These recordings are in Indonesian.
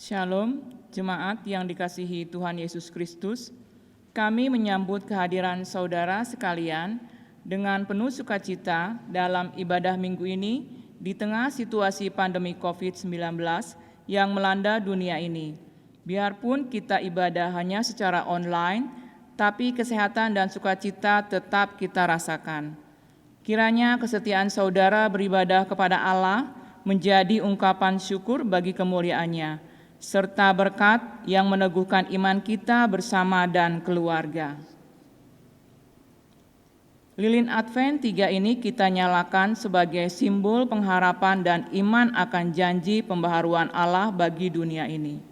Shalom, jemaat yang dikasihi Tuhan Yesus Kristus. Kami menyambut kehadiran saudara sekalian dengan penuh sukacita dalam ibadah minggu ini di tengah situasi pandemi COVID-19 yang melanda dunia ini. Biarpun kita ibadah hanya secara online, tapi kesehatan dan sukacita tetap kita rasakan. Kiranya kesetiaan saudara beribadah kepada Allah menjadi ungkapan syukur bagi kemuliaan-Nya, serta berkat yang meneguhkan iman kita bersama dan keluarga. Lilin Advent 3 ini kita nyalakan sebagai simbol pengharapan dan iman akan janji pembaharuan Allah bagi dunia ini.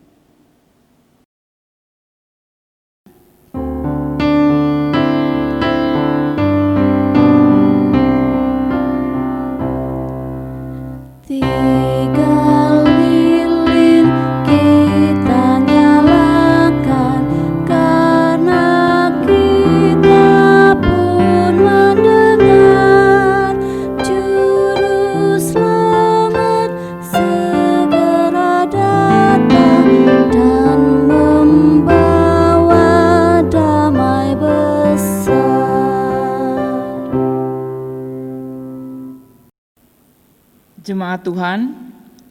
Jemaat Tuhan,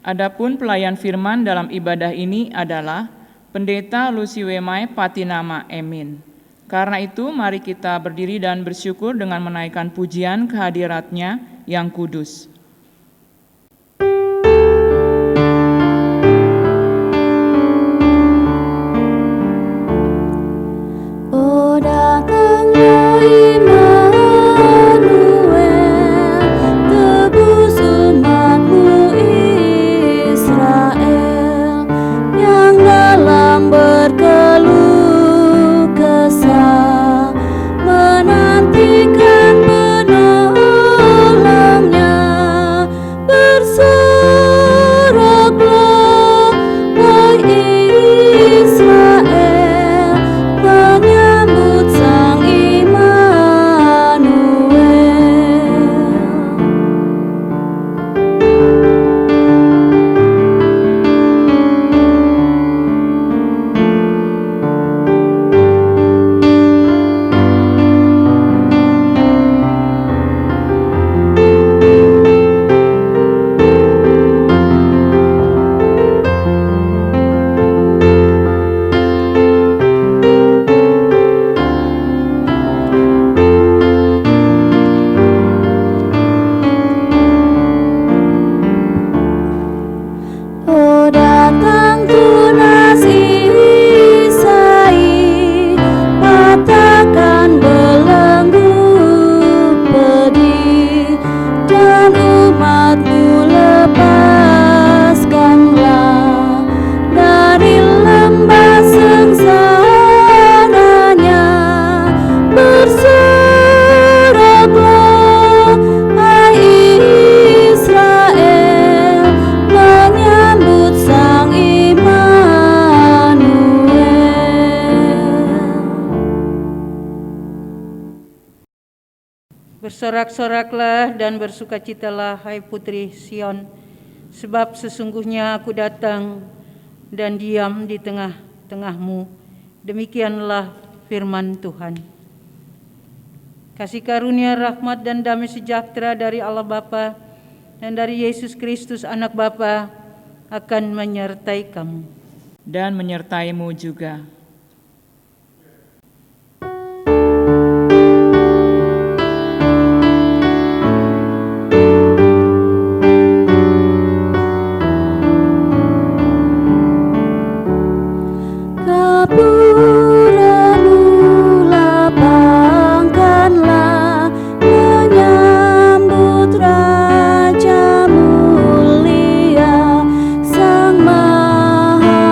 adapun pelayan firman dalam ibadah ini adalah Pendeta Lusiwemai Patinama Emin. Karena itu, mari kita berdiri dan bersyukur dengan menaikkan pujian kehadiratnya yang kudus. Oh, datanglah Immanuel, tebus umat-Mu Israel, yang dalam berkeluh kesah menantikan penolongnya. Bersoraklah, wahai Israel, menyambut Sang Immanuel. Oh, datang tunas Isai, patahkan belenggu pedih, dan umat-Mu lepaskanlah dari lembah sengsaranya. Bersoraklah, hai Israel, menyambut Sang Immanuel. Bersorak-soraklah dan bersukacitalah, hai putri Sion, sebab sesungguhnya Aku datang dan diam di tengah-tengahmu. Demikianlah firman Tuhan. Kasih karunia, rahmat, dan damai sejahtera dari Allah Bapa dan dari Yesus Kristus Anak Bapa akan menyertai kamu. Dan menyertaimu juga. Kapuramu lapangkanlah, menyambut Raja mulia, Sang Maharaja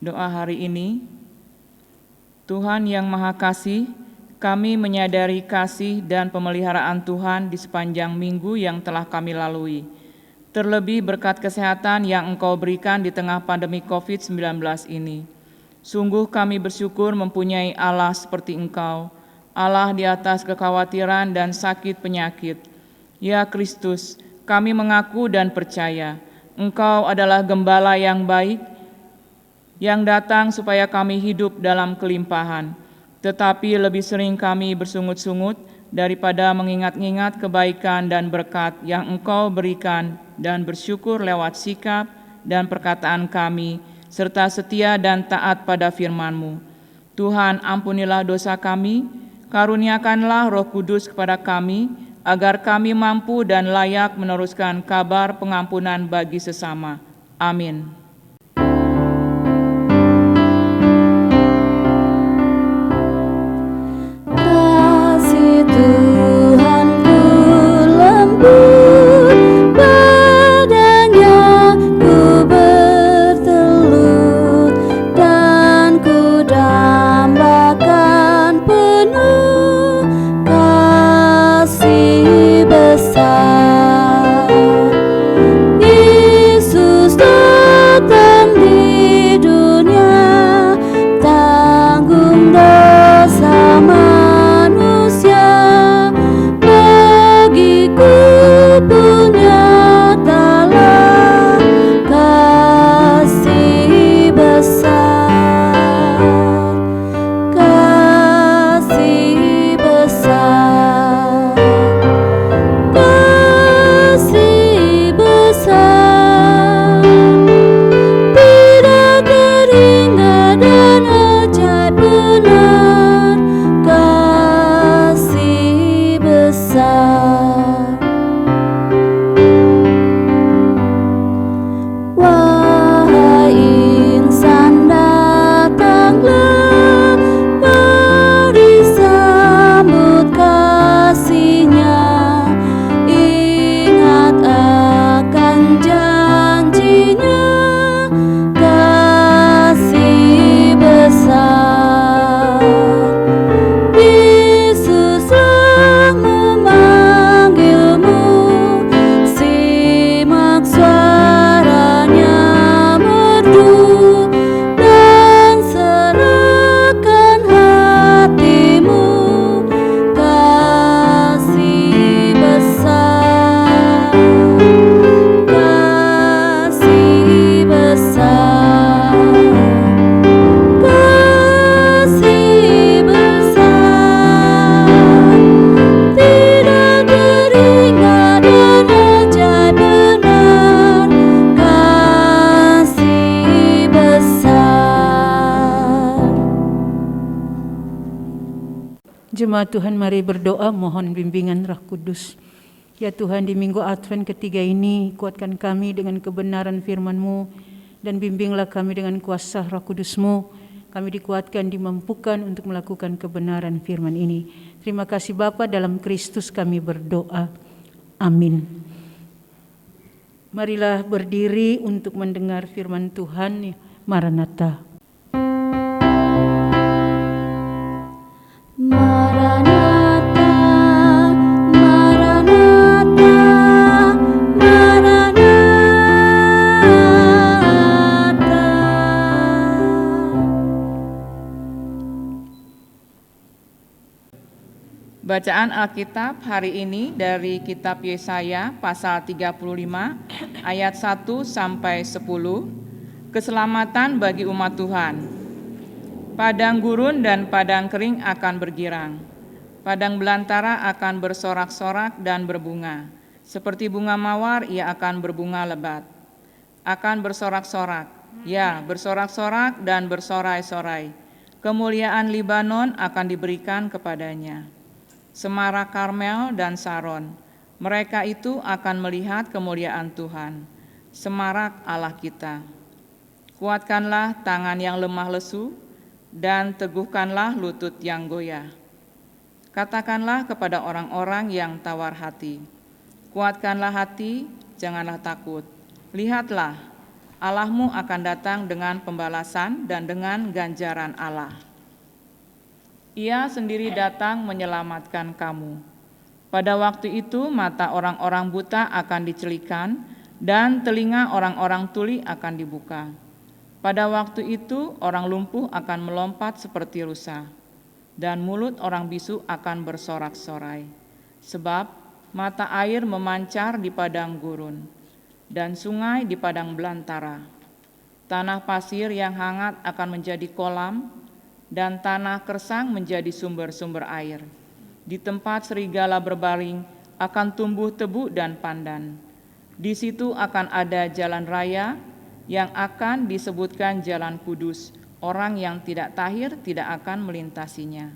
Doa hari ini. Tuhan yang Maha Kasih, kami menyadari kasih dan pemeliharaan Tuhan di sepanjang minggu yang telah kami lalui. Terlebih berkat kesehatan yang Engkau berikan di tengah pandemi COVID-19 ini. Sungguh kami bersyukur mempunyai Allah seperti Engkau, Allah di atas kekhawatiran dan sakit penyakit. Ya Kristus, kami mengaku dan percaya, Engkau adalah gembala yang baik, yang datang supaya kami hidup dalam kelimpahan. Tetapi lebih sering kami bersungut-sungut daripada mengingat-ingat kebaikan dan berkat yang Engkau berikan dan bersyukur lewat sikap dan perkataan kami, serta setia dan taat pada firman-Mu. Tuhan, ampunilah dosa kami, karuniakanlah Roh Kudus kepada kami, agar kami mampu dan layak meneruskan kabar pengampunan bagi sesama. Amin. Tuhanku lembut padanya ku bertelut dan ku dambakan penuh kasih besar. Yesus datang di dunia, tanggung dosa punya talah kasih besar, kasih besar, kasih besar, tidak teringat dan ajaib benar, kasih besar. Wahai insan, datanglah, mari sambut kasih-Nya, ingat akan janji-Nya, kasih besar. Yesuslah memanggilmu, simak suaranya merdu dan serahkan hatimu, kasih besar, kasih besar, kasih besar, tidak teringat dan ajaib benar, kasih besar. Jemaat Tuhan, mari berdoa mohon bimbingan Roh Kudus. Ya Tuhan, di minggu Advent ketiga ini, kuatkan kami dengan kebenaran firman-Mu dan bimbinglah kami dengan kuasa Roh Kudus-Mu. Kami dikuatkan, dimampukan untuk melakukan kebenaran firman ini. Terima kasih Bapa, dalam Kristus kami berdoa. Amin. Marilah berdiri untuk mendengar firman Tuhan. Maranatha. Maranatha, Maranatha, Maranatha. Bacaan Alkitab hari ini dari kitab Yesaya pasal 35 ayat 1 sampai 10. Keselamatan bagi umat Tuhan. Padang gurun dan padang kering akan bergirang. Padang belantara akan bersorak-sorak dan berbunga. Seperti bunga mawar ia akan berbunga lebat. Akan bersorak-sorak, ya bersorak-sorak dan bersorai-sorai. Kemuliaan Libanon akan diberikan kepadanya. Semarak Karmel dan Saron, mereka itu akan melihat kemuliaan Tuhan. Semarak Allah kita. Kuatkanlah tangan yang lemah lesu, dan teguhkanlah lutut yang goyah. Katakanlah kepada orang-orang yang tawar hati, kuatkanlah hati, janganlah takut. Lihatlah, Allahmu akan datang dengan pembalasan dan dengan ganjaran Allah. Ia sendiri datang menyelamatkan kamu. Pada waktu itu mata orang-orang buta akan dicelikan dan telinga orang-orang tuli akan dibuka. Pada waktu itu orang lumpuh akan melompat seperti rusa, dan mulut orang bisu akan bersorak-sorai. Sebab mata air memancar di padang gurun, dan sungai di padang belantara. Tanah pasir yang hangat akan menjadi kolam, dan tanah kersang menjadi sumber-sumber air. Di tempat serigala berbaring akan tumbuh tebu dan pandan. Di situ akan ada jalan raya yang akan disebutkan Jalan Kudus. Orang yang tidak tahir tidak akan melintasinya,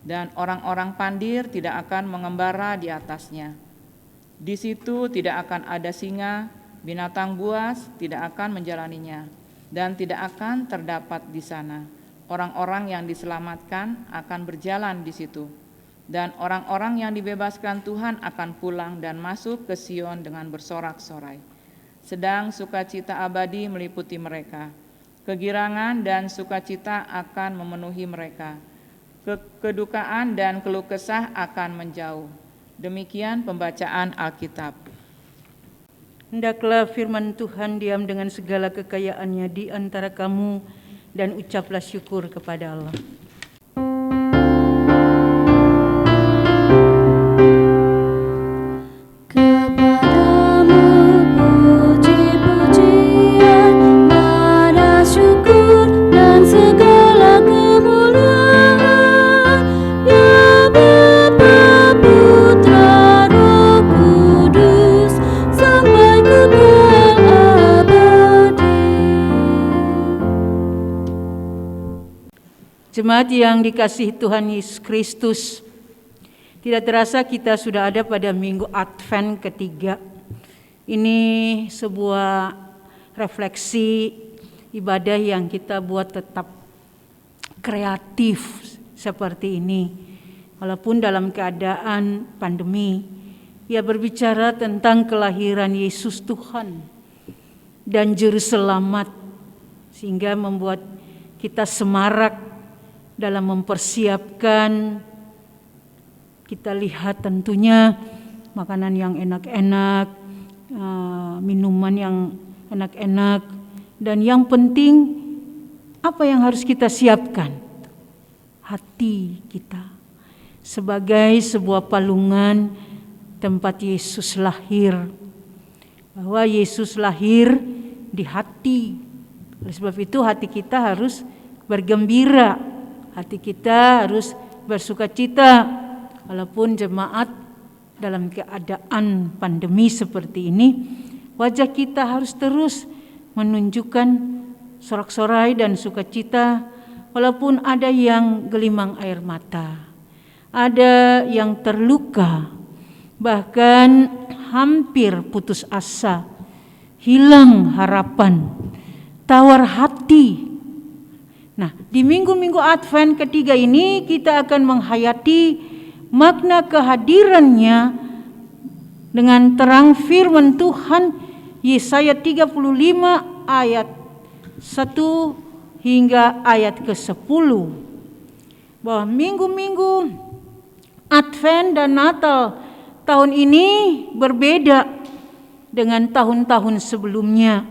dan orang-orang pandir tidak akan mengembara di atasnya. Di situ tidak akan ada singa, binatang buas tidak akan menjalaninya, dan tidak akan terdapat di sana. Orang-orang yang diselamatkan akan berjalan di situ, dan orang-orang yang dibebaskan Tuhan akan pulang dan masuk ke Sion dengan bersorak-sorai. Sedang sukacita abadi meliputi mereka. Kegirangan dan sukacita akan memenuhi mereka. Kedukaan dan keluh kesah akan menjauh. Demikian pembacaan Alkitab. Hendaklah firman Tuhan diam dengan segala kekayaannya di antara kamu, dan ucaplah syukur kepada Allah. Jemaat yang dikasihi Tuhan Yesus Kristus, tidak terasa kita sudah ada pada minggu Advent ketiga. Ini sebuah refleksi ibadah yang kita buat tetap kreatif seperti ini. Walaupun dalam keadaan pandemi, ia berbicara tentang kelahiran Yesus Tuhan dan Juru Selamat, sehingga membuat kita semarak dalam mempersiapkan. Kita lihat tentunya makanan yang enak-enak, minuman yang enak-enak, dan yang penting apa yang harus kita siapkan? Hati kita sebagai sebuah palungan tempat Yesus lahir. Bahwa Yesus lahir di hati. Oleh sebab itu hati kita harus bergembira, hati kita harus bersukacita. Walaupun jemaat dalam keadaan pandemi seperti ini, wajah kita harus terus menunjukkan sorak-sorai dan sukacita, walaupun ada yang gelimang air mata, ada yang terluka, bahkan hampir putus asa, hilang harapan, tawar hati. Nah, di minggu-minggu Advent ketiga ini kita akan menghayati makna kehadirannya dengan terang firman Tuhan Yesaya 35 ayat 1 hingga ayat ke-10. Bahwa minggu-minggu Advent dan Natal tahun ini berbeda dengan tahun-tahun sebelumnya.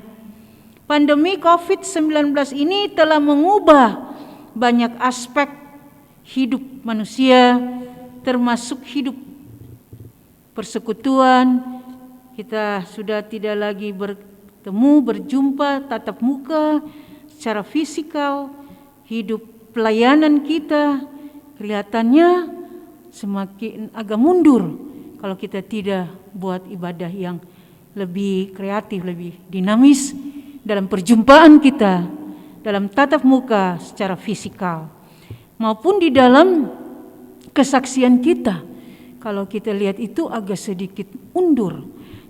Pandemi COVID-19 ini telah mengubah banyak aspek hidup manusia, termasuk hidup persekutuan. Kita sudah tidak lagi bertemu, berjumpa, tatap muka secara fisikal. Hidup pelayanan kita kelihatannya semakin agak mundur kalau kita tidak buat ibadah yang lebih kreatif, lebih dinamis dalam perjumpaan kita, dalam tatap muka secara fisikal, maupun di dalam kesaksian kita. Kalau kita lihat itu agak sedikit undur.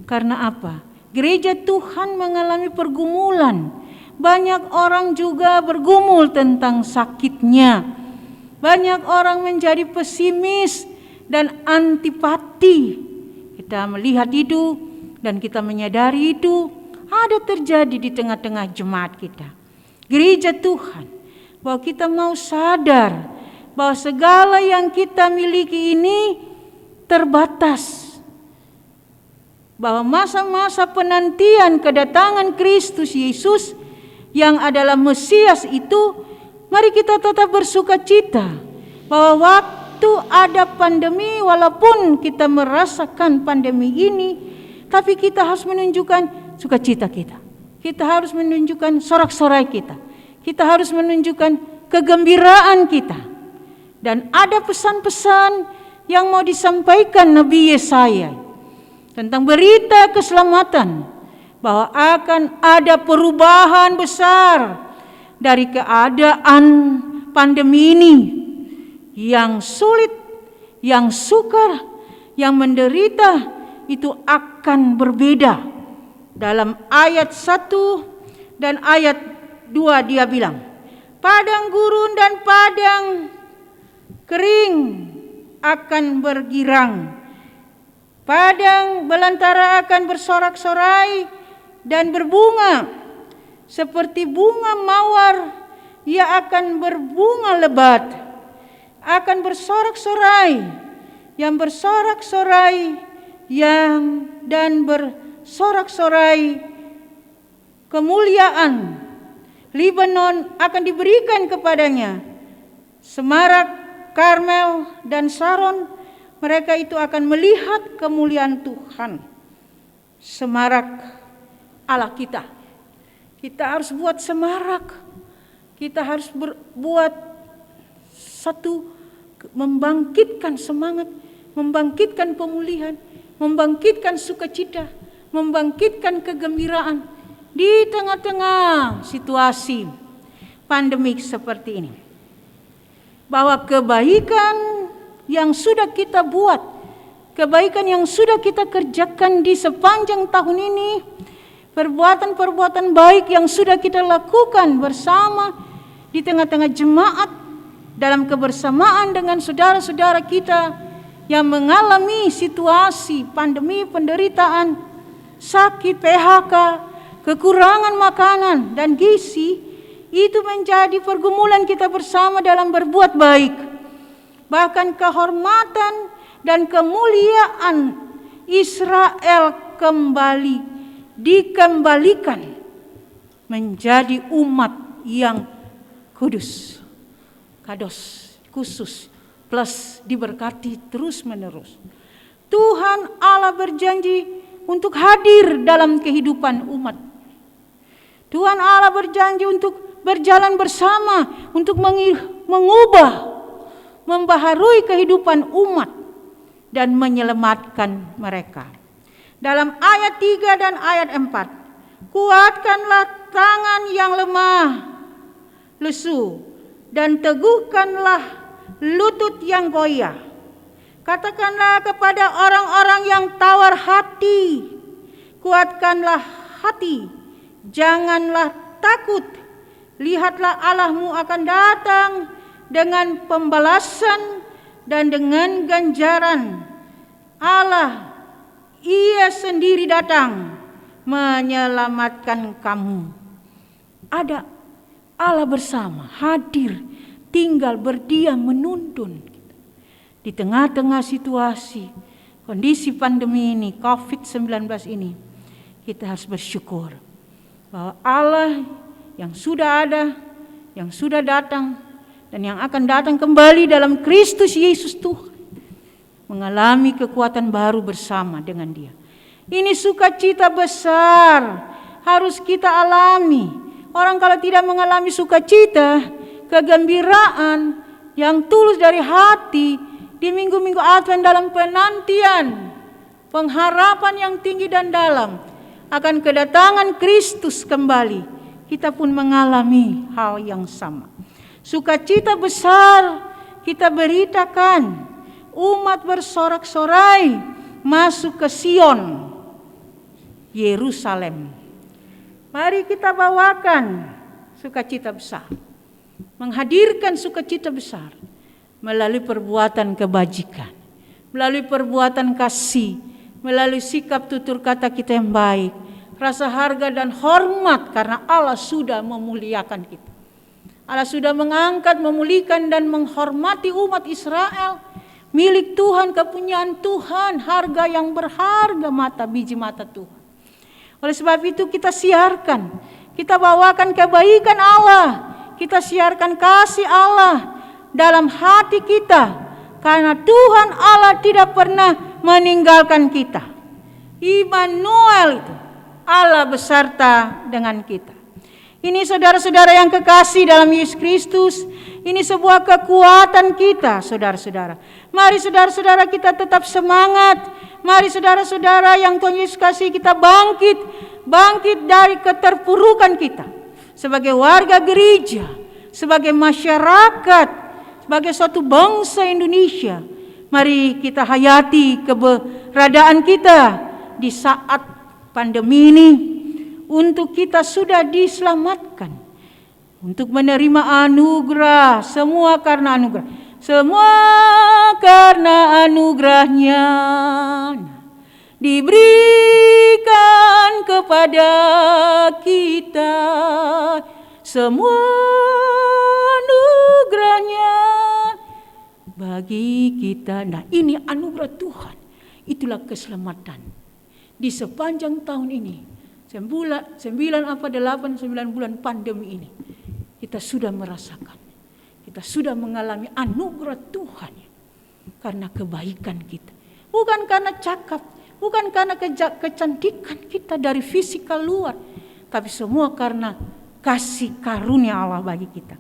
Karena apa? Gereja Tuhan mengalami pergumulan. Banyak orang juga bergumul tentang sakitnya. Banyak orang menjadi pesimis dan antipati. Kita melihat itu dan kita menyadari itu. ada terjadi di tengah-tengah jemaat kita, gereja Tuhan, bahwa kita mau sadar bahwa segala yang kita miliki ini terbatas. Bahwa masa-masa penantian kedatangan Kristus Yesus yang adalah Mesias itu, mari kita tetap bersuka cita bahwa waktu ada pandemi, walaupun kita merasakan pandemi ini, tapi kita harus menunjukkan sukacita kita. Kita harus menunjukkan sorak-sorai kita. Kita harus menunjukkan kegembiraan kita. Dan ada pesan-pesan yang mau disampaikan Nabi Yesaya tentang berita keselamatan, bahwa akan ada perubahan besar dari keadaan pandemi ini yang sulit, yang sukar, yang menderita itu akan berbeda. Dalam ayat 1 dan ayat 2 dia bilang, padang gurun dan padang kering akan bergirang, padang belantara akan bersorak-sorai dan berbunga seperti bunga mawar. Ia akan berbunga lebat, akan bersorak-sorai, yang bersorak-sorai dan bersorak-sorai kemuliaan. Libanon akan diberikan kepadanya, semarak, Karmel dan Saron, mereka itu akan melihat kemuliaan Tuhan. Semarak Allah kita. Kita harus buat semarak. Kita harus berbuat satu, membangkitkan semangat, membangkitkan pemulihan, membangkitkan sukacita, membangkitkan kegembiraan di tengah-tengah situasi pandemik seperti ini. Bahwa kebaikan yang sudah kita buat, kebaikan yang sudah kita kerjakan di sepanjang tahun ini, perbuatan-perbuatan baik yang sudah kita lakukan bersama di tengah-tengah jemaat, dalam kebersamaan dengan saudara-saudara kita yang mengalami situasi pandemi, penderitaan, sakit, PHK, kekurangan makanan dan gizi, itu menjadi pergumulan kita bersama dalam berbuat baik. Bahkan kehormatan dan kemuliaan Israel kembali dikembalikan menjadi umat yang kudus, kados, khusus, plus diberkati terus menerus. Tuhan Allah berjanji untuk hadir dalam kehidupan umat. Tuhan Allah berjanji untuk berjalan bersama, untuk mengubah, membaharui kehidupan umat dan menyelamatkan mereka. Dalam ayat 3 dan ayat 4, kuatkanlah tangan yang lemah, lesu, dan teguhkanlah lutut yang goyah. Katakanlah kepada orang-orang yang tawar hati, kuatkanlah hati, janganlah takut. Lihatlah Allahmu akan datang dengan pembalasan dan dengan ganjaran. Allah, Ia sendiri datang menyelamatkan kamu. Ada Allah bersama, hadir, tinggal, berdiam, menuntun. Di tengah-tengah situasi, kondisi pandemi ini, COVID-19 ini, kita harus bersyukur bahwa Allah yang sudah ada, yang sudah datang, dan yang akan datang kembali dalam Kristus Yesus Tuhan, mengalami kekuatan baru bersama dengan Dia. Ini sukacita besar harus kita alami. Orang kalau tidak mengalami sukacita, kegembiraan yang tulus dari hati di minggu-minggu Advent dalam penantian, pengharapan yang tinggi dan dalam akan kedatangan Kristus kembali, kita pun mengalami hal yang sama. Sukacita besar kita beritakan, umat bersorak-sorai masuk ke Sion, Yerusalem. Mari kita bawakan sukacita besar, menghadirkan sukacita besar melalui perbuatan kebajikan, melalui perbuatan kasih, melalui sikap tutur kata kita yang baik, rasa harga dan hormat karena Allah sudah memuliakan kita. Allah sudah mengangkat, memulihkan dan menghormati umat Israel, milik Tuhan, kepunyaan Tuhan, harga yang berharga biji mata Tuhan. Oleh sebab itu kita siarkan, kita bawakan kebaikan Allah, kita siarkan kasih Allah dalam hati kita, karena Tuhan Allah tidak pernah meninggalkan kita. Immanuel itu, Allah beserta dengan kita. Ini saudara-saudara yang kekasih dalam Yesus Kristus, ini sebuah kekuatan kita, saudara-saudara. Mari saudara-saudara kita tetap semangat. Mari saudara-saudara yang Tuhan Yesus kasih, kita bangkit dari keterpurukan kita. Sebagai warga gereja, sebagai masyarakat, sebagai suatu bangsa Indonesia. Mari kita hayati keberadaan kita di saat pandemi ini, untuk kita sudah diselamatkan, untuk menerima anugerah, semua karena anugerah, semua karena anugerahnya diberikan kepada kita, semua anugerahnya bagi kita. Nah, ini anugerah Tuhan, itulah keselamatan. Di sepanjang tahun ini, 9 bulan pandemi ini, kita sudah merasakan, kita sudah mengalami anugerah Tuhan karena kebaikan kita. Bukan karena cakap, bukan karena kecantikan kita dari fisikal luar, tapi semua karena kasih karunia Allah bagi kita.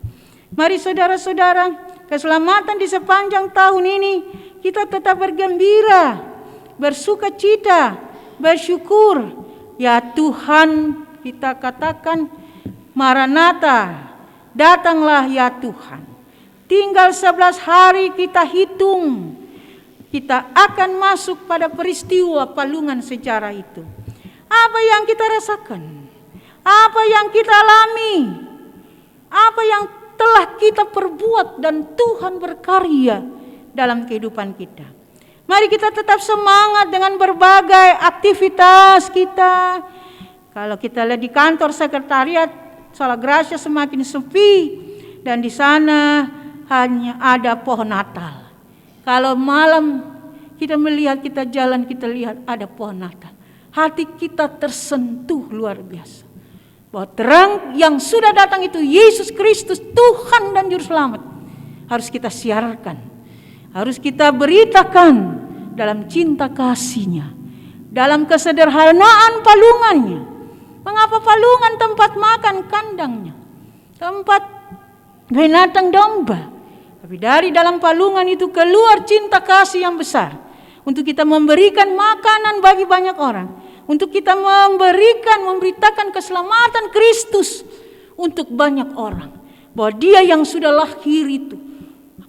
Mari saudara-saudara, keselamatan di sepanjang tahun ini kita tetap bergembira, bersuka cita, bersyukur. Ya Tuhan, kita katakan Maranatha, datanglah ya Tuhan. Tinggal 11 hari kita hitung, kita akan masuk pada peristiwa palungan sejarah itu. Apa yang kita rasakan, apa yang kita alami, apa yang telah kita perbuat dan Tuhan berkarya dalam kehidupan kita. Mari kita tetap semangat dengan berbagai aktivitas kita. Kalau kita lihat di kantor sekretariat, Sola Gracia semakin sepi, dan di sana hanya ada pohon Natal. Kalau malam kita melihat, kita jalan, kita lihat ada pohon Natal, hati kita tersentuh luar biasa. Bahwa terang yang sudah datang itu Yesus Kristus, Tuhan dan Juru Selamat, harus kita siarkan, harus kita beritakan dalam cinta kasih-Nya, dalam kesederhanaan palungannya. Mengapa palungan? Tempat makan kandangnya, tempat binatang domba. Tapi dari dalam palungan itu keluar cinta kasih yang besar, untuk kita memberikan makanan bagi banyak orang, untuk kita memberitakan keselamatan Kristus untuk banyak orang, bahwa Dia yang sudah lahir itu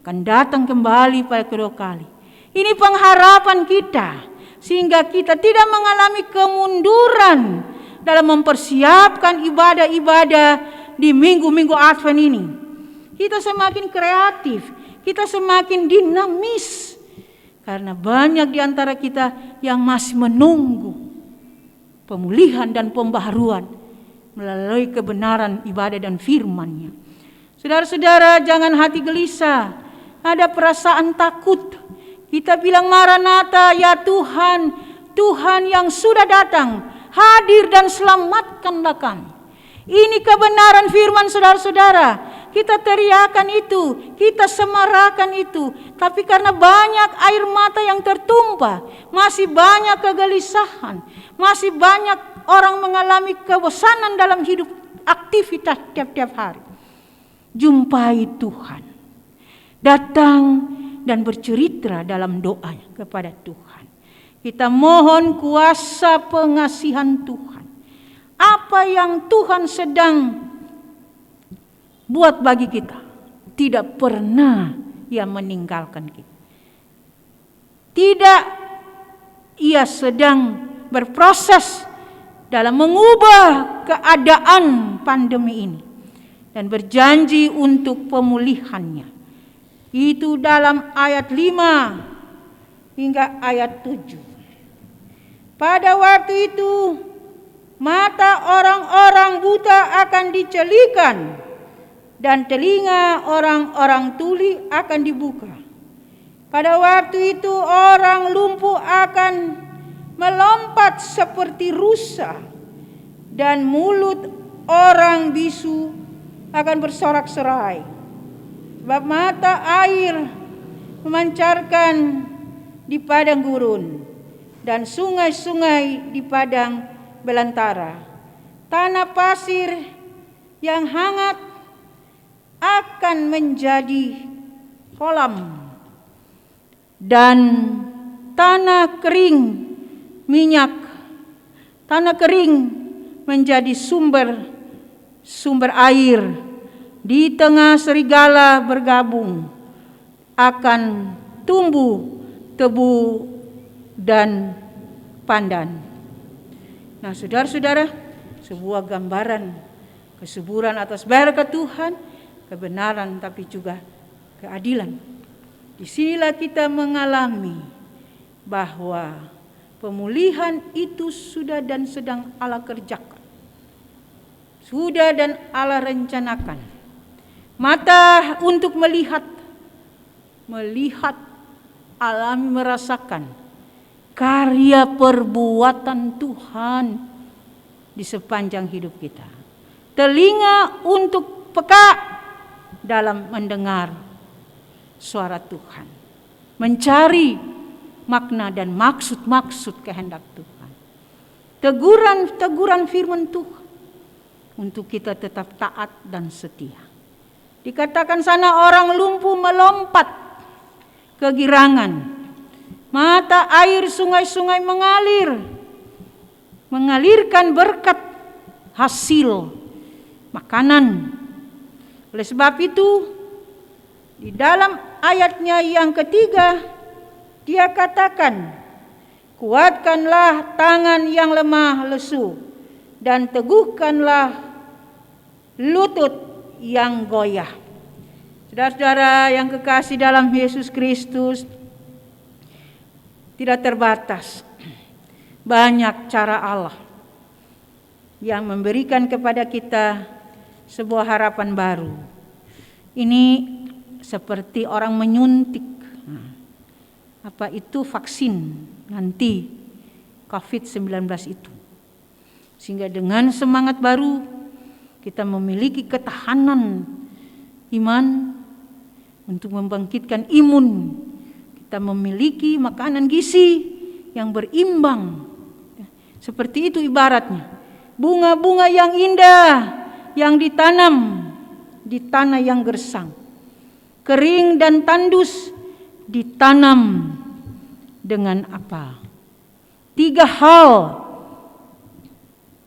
akan datang kembali pada kedua kali. Ini pengharapan kita, sehingga kita tidak mengalami kemunduran dalam mempersiapkan ibadah-ibadah di minggu-minggu Advent ini. Kita semakin kreatif, kita semakin dinamis, karena banyak di antara kita yang masih menunggu pemulihan dan pembaharuan melalui kebenaran ibadah dan firman-Nya. Saudara-saudara, jangan hati gelisah, ada perasaan takut. Kita bilang Maranatha, ya Tuhan, Tuhan yang sudah datang, hadir dan selamatkanlah kami. Ini kebenaran firman, saudara-saudara. Kita teriakan itu, kita semarakan itu, tapi karena banyak air mata yang tertumpah, masih banyak kegelisahan, masih banyak orang mengalami kebosanan dalam hidup aktivitas tiap-tiap hari. Jumpai Tuhan, datang dan bercerita dalam doa kepada Tuhan. Kita mohon kuasa pengasihan Tuhan. Apa yang Tuhan sedang buat bagi kita, tidak pernah Ia meninggalkan kita. Tidak Ia sedang berproses dalam mengubah keadaan pandemi ini, dan berjanji untuk pemulihannya. Itu dalam ayat 5 hingga ayat 7. Pada waktu itu Mata orang-orang buta akan dicelikan, dan telinga orang-orang tuli akan dibuka. Pada waktu itu orang lumpuh akan melompat seperti rusa, dan mulut orang bisu akan bersorak-sorai. Sebab mata air memancarkan di padang gurun, dan sungai-sungai di padang belantara. Tanah pasir yang hangat akan menjadi kolam, dan tanah kering minyak, tanah kering menjadi sumber air. Di tengah serigala bergabung akan tumbuh tebu dan pandan. Nah, saudara-saudara, sebuah gambaran kesuburan atas berkat Tuhan, kebenaran tapi juga keadilan. Disinilah kita mengalami bahwa pemulihan itu sudah dan sedang Allah kerjakan. Sudah dan Allah rencanakan. Mata untuk melihat, alami, merasakan karya perbuatan Tuhan di sepanjang hidup kita. Telinga untuk peka dalam mendengar suara Tuhan, mencari makna dan maksud-maksud kehendak Tuhan. Teguran firman Tuhan untuk kita tetap taat dan setia. Dikatakan sana orang lumpuh melompat kegirangan. Mata air sungai-sungai mengalirkan berkat hasil makanan. Oleh sebab itu, di dalam ayatnya yang ketiga, dia katakan, kuatkanlah tangan yang lemah lesu, dan teguhkanlah lutut yang goyah. Saudara-saudara yang kekasih dalam Yesus Kristus, tidak terbatas banyak cara Allah yang memberikan kepada kita sebuah harapan baru. Ini seperti orang menyuntik. Apa itu vaksin nanti COVID-19 itu. Sehingga dengan semangat baru kita memiliki ketahanan iman untuk membangkitkan imun. Kita memiliki makanan gizi yang berimbang. Seperti itu ibaratnya. Bunga-bunga yang indah yang ditanam di tanah yang gersang. Kering dan tandus ditanam dengan apa? 3 hal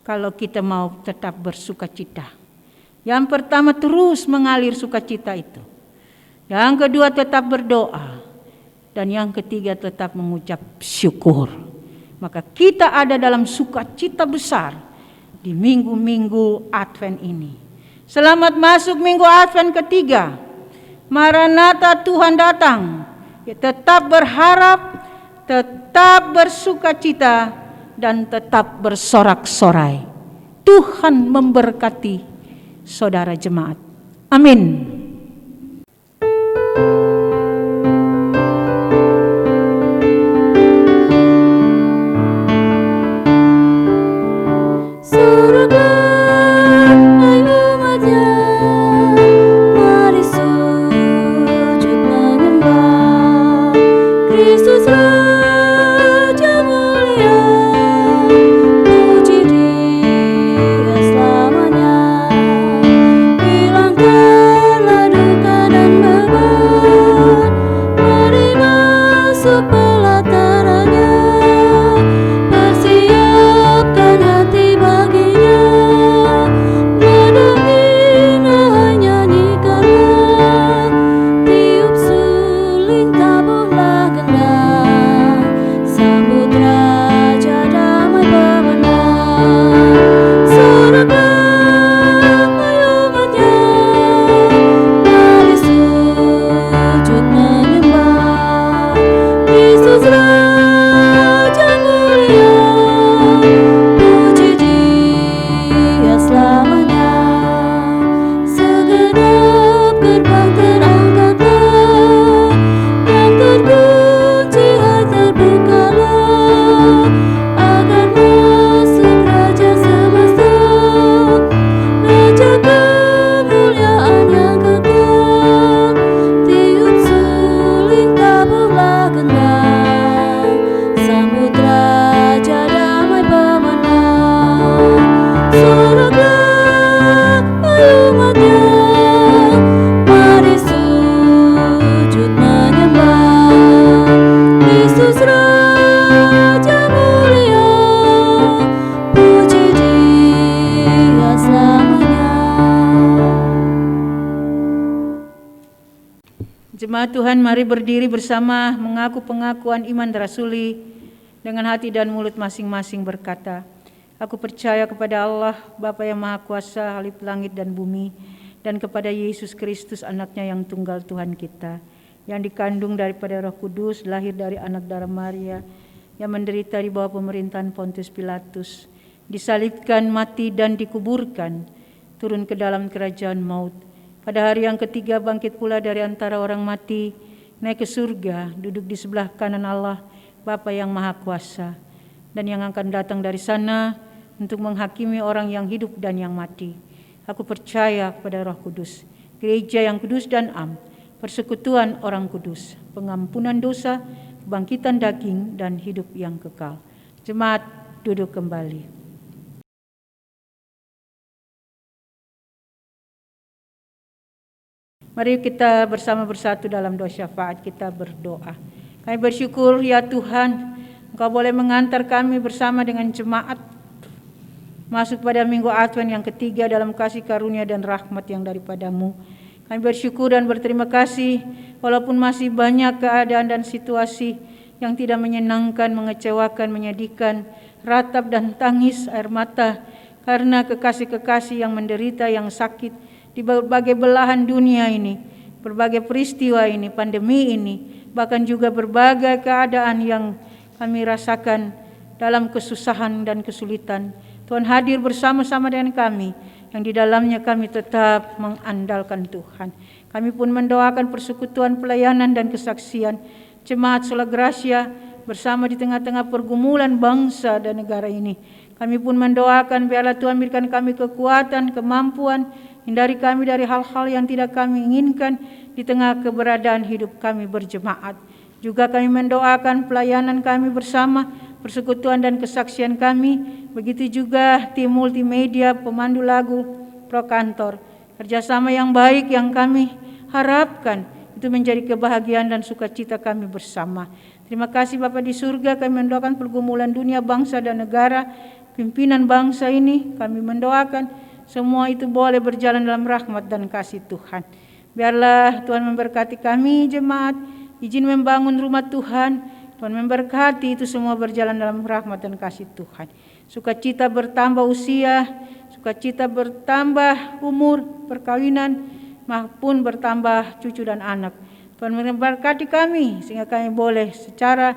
kalau kita mau tetap bersukacita. Yang pertama, terus mengalir sukacita itu. Yang kedua, tetap berdoa. Dan yang ketiga, tetap mengucap syukur. Maka kita ada dalam sukacita besar di minggu-minggu Advent ini. Selamat masuk minggu Advent ketiga. Maranatha, Tuhan datang. Ya, tetap berharap, tetap bersukacita, dan tetap bersorak-sorai. Tuhan memberkati saudara jemaat. Amin. Surga, hai umatnya, mari sujud menyembah Kristus Raja mulia, puji Dia selamanya. Hilangkanlah Jemaat Tuhan, mari berdiri bersama mengaku pengakuan iman rasuli dengan hati dan mulut masing-masing berkata, aku percaya kepada Allah, Bapa yang Maha Kuasa, Khalif langit dan bumi, dan kepada Yesus Kristus, anaknya yang tunggal Tuhan kita, yang dikandung daripada Roh Kudus, lahir dari anak darah Maria, yang menderita di bawah pemerintahan Pontius Pilatus, disalibkan, mati dan dikuburkan, turun ke dalam kerajaan maut. Pada hari yang ketiga bangkit pula dari antara orang mati, naik ke surga, duduk di sebelah kanan Allah, Bapa yang Maha Kuasa, dan yang akan datang dari sana untuk menghakimi orang yang hidup dan yang mati. Aku percaya kepada Roh Kudus, gereja yang kudus dan am, persekutuan orang kudus, pengampunan dosa, kebangkitan daging, dan hidup yang kekal. Jemaat duduk kembali. Mari kita bersama bersatu dalam doa syafaat, kita berdoa. Kami bersyukur ya Tuhan, Engkau boleh mengantar kami bersama dengan jemaat masuk pada minggu Advent yang ketiga dalam kasih karunia dan rahmat yang daripada-Mu. Kami bersyukur dan berterima kasih walaupun masih banyak keadaan dan situasi yang tidak menyenangkan, mengecewakan, menyedihkan, ratap dan tangis air mata karena kekasih-kekasih yang menderita, yang sakit, di berbagai belahan dunia ini, berbagai peristiwa ini, pandemi ini, bahkan juga berbagai keadaan yang kami rasakan dalam kesusahan dan kesulitan. Tuhan hadir bersama-sama dengan kami, yang di dalamnya kami tetap mengandalkan Tuhan. Kami pun mendoakan persekutuan pelayanan dan kesaksian Jemaat Sola Gracia bersama di tengah-tengah pergumulan bangsa dan negara ini. Kami pun mendoakan biarlah Tuhan berikan kami kekuatan, kemampuan, hindari kami dari hal-hal yang tidak kami inginkan di tengah keberadaan hidup kami berjemaat. Juga kami mendoakan pelayanan kami bersama, persekutuan dan kesaksian kami. Begitu juga tim multimedia, pemandu lagu, prokantor. Kerjasama yang baik yang kami harapkan itu menjadi kebahagiaan dan sukacita kami bersama. Terima kasih Bapa di surga, kami mendoakan pergumulan dunia, bangsa dan negara, pimpinan bangsa ini. Kami mendoakan semua itu boleh berjalan dalam rahmat dan kasih Tuhan. Biarlah Tuhan memberkati kami jemaat, izin membangun rumah Tuhan. Tuhan memberkati itu semua berjalan dalam rahmat dan kasih Tuhan. Sukacita bertambah usia, sukacita bertambah umur, perkawinan, maupun bertambah cucu dan anak. Tuhan memberkati kami sehingga kami boleh secara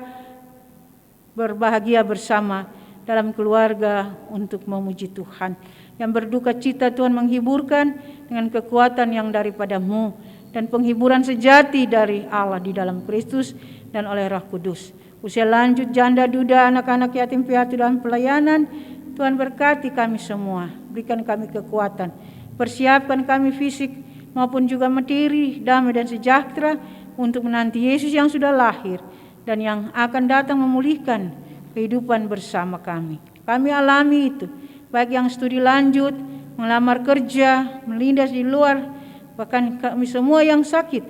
berbahagia bersama dalam keluarga untuk memuji Tuhan. Yang berduka cita Tuhan menghiburkan dengan kekuatan yang daripada-Mu dan penghiburan sejati dari Allah di dalam Kristus dan oleh Roh Kudus. Usia lanjut, janda, duda, anak-anak yatim piatu dalam pelayanan, Tuhan berkati kami semua, berikan kami kekuatan, persiapkan kami fisik maupun juga materi, damai dan sejahtera untuk menanti Yesus yang sudah lahir dan yang akan datang memulihkan kehidupan bersama kami. Kami alami itu, baik yang studi lanjut, melamar kerja, melindas di luar, bahkan kami semua yang sakit.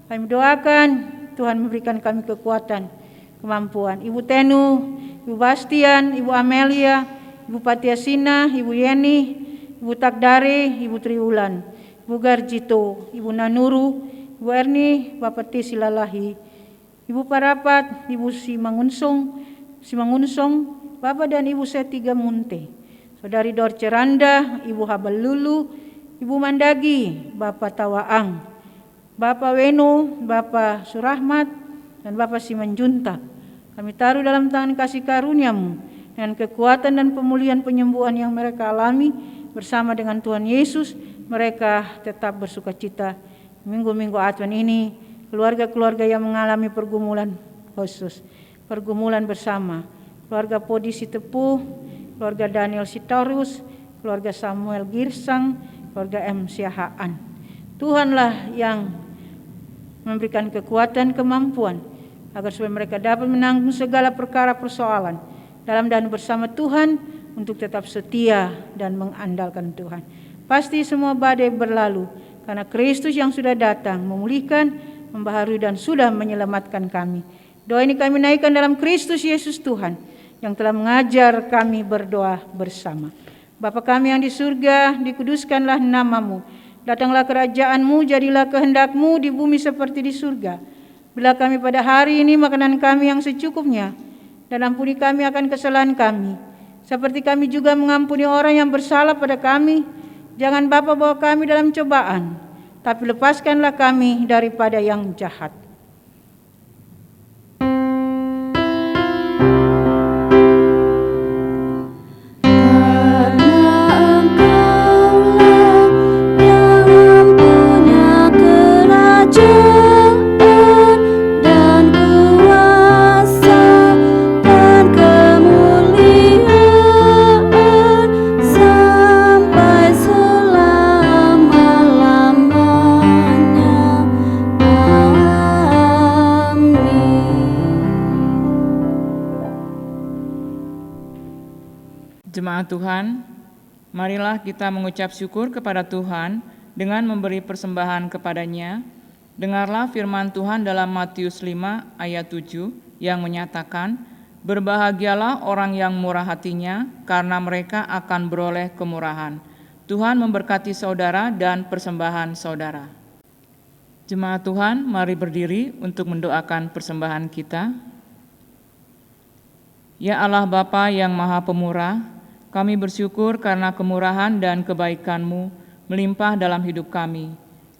Kami doakan Tuhan memberikan kami kekuatan, kemampuan. Ibu Tenu, Ibu Bastian, Ibu Amelia, Ibu Patiasina, Ibu Yeni, Ibu Takdare, Ibu Triwulan, Ibu Garjito, Ibu Nanuru, Ibu Erni, Bapak T. Silalahi, Ibu Parapat, Ibu Simangunsong, Bapak dan Ibu Setiga Munte, Saudari Dorce Randa, Ibu Habal Lulu, Ibu Mandagi, Bapak Tawaang, Bapak Weno, Bapak Surahmat, dan Bapak Simanjuntak. Kami taruh dalam tangan kasih karunia-Mu dengan kekuatan dan pemulihan penyembuhan yang mereka alami bersama dengan Tuhan Yesus. Mereka tetap bersukacita minggu-minggu Advent ini. Keluarga-keluarga yang mengalami pergumulan khusus, pergumulan bersama, keluarga Podi Sitepuh, keluarga Daniel Sitorus, keluarga Samuel Girsang, keluarga M. Siahaan. Tuhanlah yang memberikan kekuatan, kemampuan agar supaya mereka dapat menanggung segala perkara persoalan dalam dan bersama Tuhan untuk tetap setia dan mengandalkan Tuhan. Pasti semua badai berlalu karena Kristus yang sudah datang memulihkan, membaharui dan sudah menyelamatkan kami. Doa ini kami naikkan dalam Kristus Yesus Tuhan yang telah mengajar kami berdoa bersama. Bapa kami yang di surga, dikuduskanlah nama-Mu. Datanglah kerajaan-Mu, jadilah kehendak-Mu di bumi seperti di surga. Berilah kami pada hari ini makanan kami yang secukupnya, dan ampuni kami akan kesalahan kami, seperti kami juga mengampuni orang yang bersalah pada kami. Jangan Bapa bawa kami dalam cobaan, tapi lepaskanlah kami daripada yang jahat. Jemaat Tuhan, marilah kita mengucap syukur kepada Tuhan dengan memberi persembahan kepadanya. Dengarlah firman Tuhan dalam Matius 5 ayat 7 yang menyatakan, "Berbahagialah orang yang murah hatinya, karena mereka akan beroleh kemurahan." Tuhan memberkati saudara dan persembahan saudara. Jemaat Tuhan, mari berdiri untuk mendoakan persembahan kita. Ya Allah Bapa yang Maha Pemurah, kami bersyukur karena kemurahan dan kebaikan-Mu melimpah dalam hidup kami.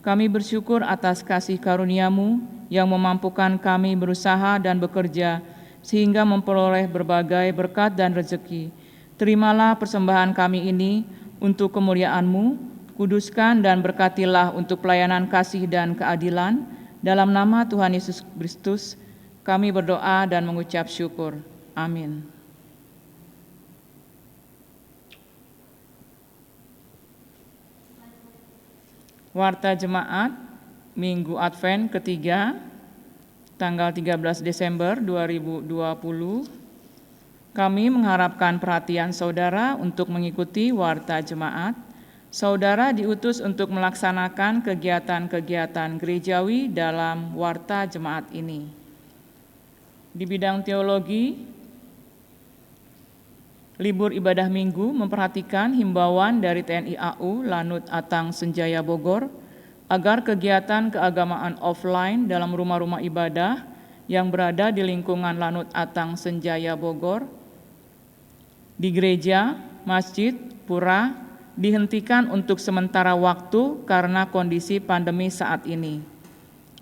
Kami bersyukur atas kasih karunia-Mu yang memampukan kami berusaha dan bekerja sehingga memperoleh berbagai berkat dan rezeki. Terimalah persembahan kami ini untuk kemuliaan-Mu, kuduskan dan berkatilah untuk pelayanan kasih dan keadilan. Dalam nama Tuhan Yesus Kristus, kami berdoa dan mengucap syukur. Amin. Warta Jemaat Minggu Advent ketiga, tanggal 13 Desember 2020. Kami mengharapkan perhatian saudara untuk mengikuti Warta Jemaat. Saudara diutus untuk melaksanakan kegiatan-kegiatan gerejawi dalam Warta Jemaat ini. Di bidang teologi, libur ibadah minggu memperhatikan himbauan dari TNI AU Lanut Atang Senjaya Bogor agar kegiatan keagamaan offline dalam rumah-rumah ibadah yang berada di lingkungan Lanut Atang Senjaya Bogor, di gereja, masjid, pura, dihentikan untuk sementara waktu karena kondisi pandemi saat ini.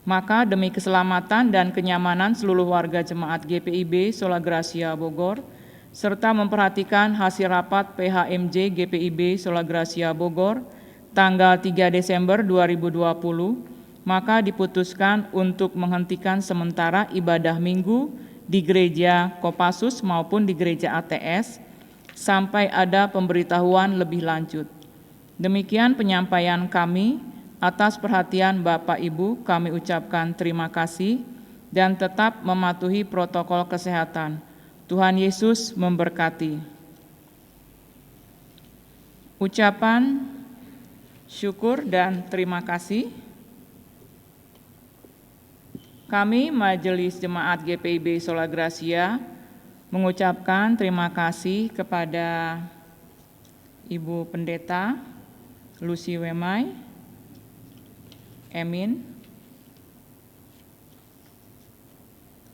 Maka demi keselamatan dan kenyamanan seluruh warga jemaat GPIB Sola Gracia Bogor, serta memperhatikan hasil rapat PHMJ GPIB Sola Gracia Bogor tanggal 3 Desember 2020, maka diputuskan untuk menghentikan sementara ibadah minggu di gereja Kopassus maupun di gereja ATS sampai ada pemberitahuan lebih lanjut. Demikian penyampaian kami. Atas perhatian Bapak Ibu kami ucapkan terima kasih dan tetap mematuhi protokol kesehatan. Tuhan Yesus memberkati. Ucapan syukur dan terima kasih. Kami Majelis Jemaat GPIB Sola Gracia mengucapkan terima kasih kepada Ibu Pendeta Lucy Wemai, Emin,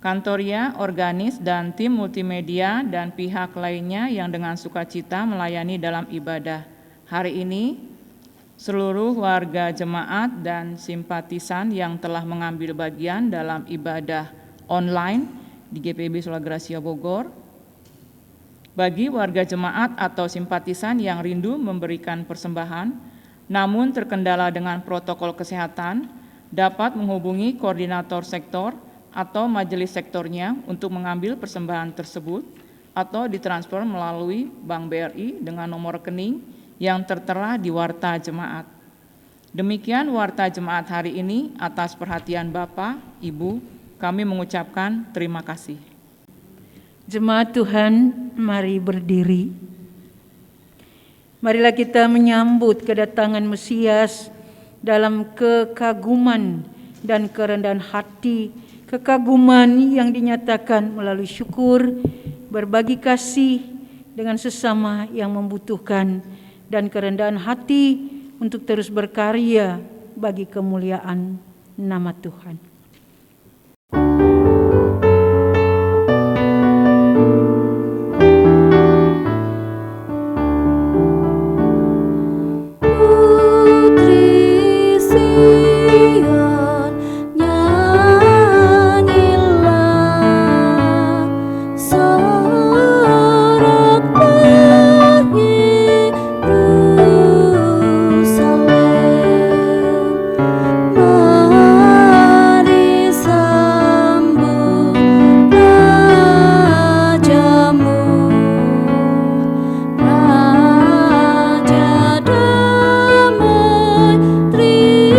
Kantoria, Organis, dan tim multimedia dan pihak lainnya yang dengan sukacita melayani dalam ibadah. Hari ini, seluruh warga jemaat dan simpatisan yang telah mengambil bagian dalam ibadah online di GPIB Sola Gracia Bogor. Bagi warga jemaat atau simpatisan yang rindu memberikan persembahan, namun terkendala dengan protokol kesehatan, dapat menghubungi koordinator sektor atau majelis sektornya untuk mengambil persembahan tersebut atau ditransfer melalui Bank BRI dengan nomor rekening yang tertera di Warta Jemaat. Demikian Warta Jemaat hari ini. Atas perhatian Bapak, Ibu, kami mengucapkan terima kasih. Jemaat Tuhan, mari berdiri. Marilah kita menyambut kedatangan Mesias dalam kekaguman dan kerendahan hati, kekaguman yang dinyatakan melalui syukur, berbagi kasih dengan sesama yang membutuhkan, dan kerendahan hati untuk terus berkarya bagi kemuliaan nama Tuhan. Putri Sion, nyanyilah, soraklah Yerusalem. Mari sambut Rajamu, Raja damai, terimalah.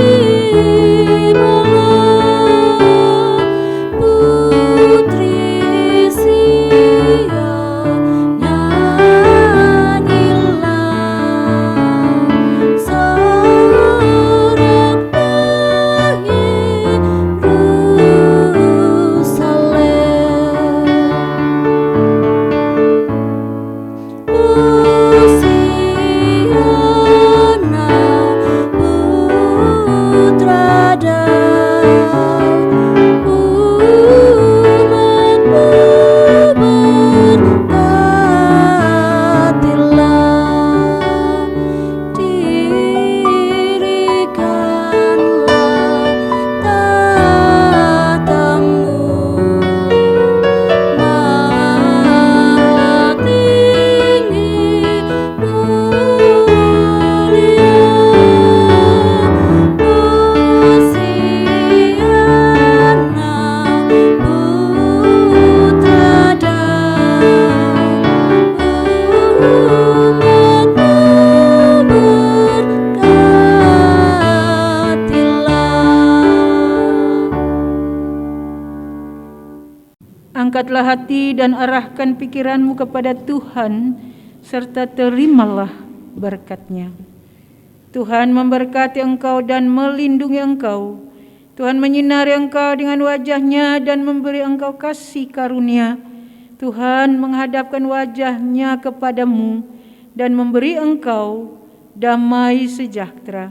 Putri Sion, nyanyilah, soraklah Yerusalem. Hosiana, putra Daud, umatmu berkatilah, dirikanlah tahtamu, maha tinggi mulia. Hosiana, putra Daud, umatmu berkatilah. Angkatlah hati dan arahkan pikiranmu kepada Tuhan, serta terimalah berkat-Nya. Tuhan memberkati engkau dan melindungi engkau. Tuhan menyinari engkau dengan wajah-Nya dan memberi engkau kasih karunia. Tuhan menghadapkan wajah-Nya kepadamu dan memberi engkau damai sejahtera.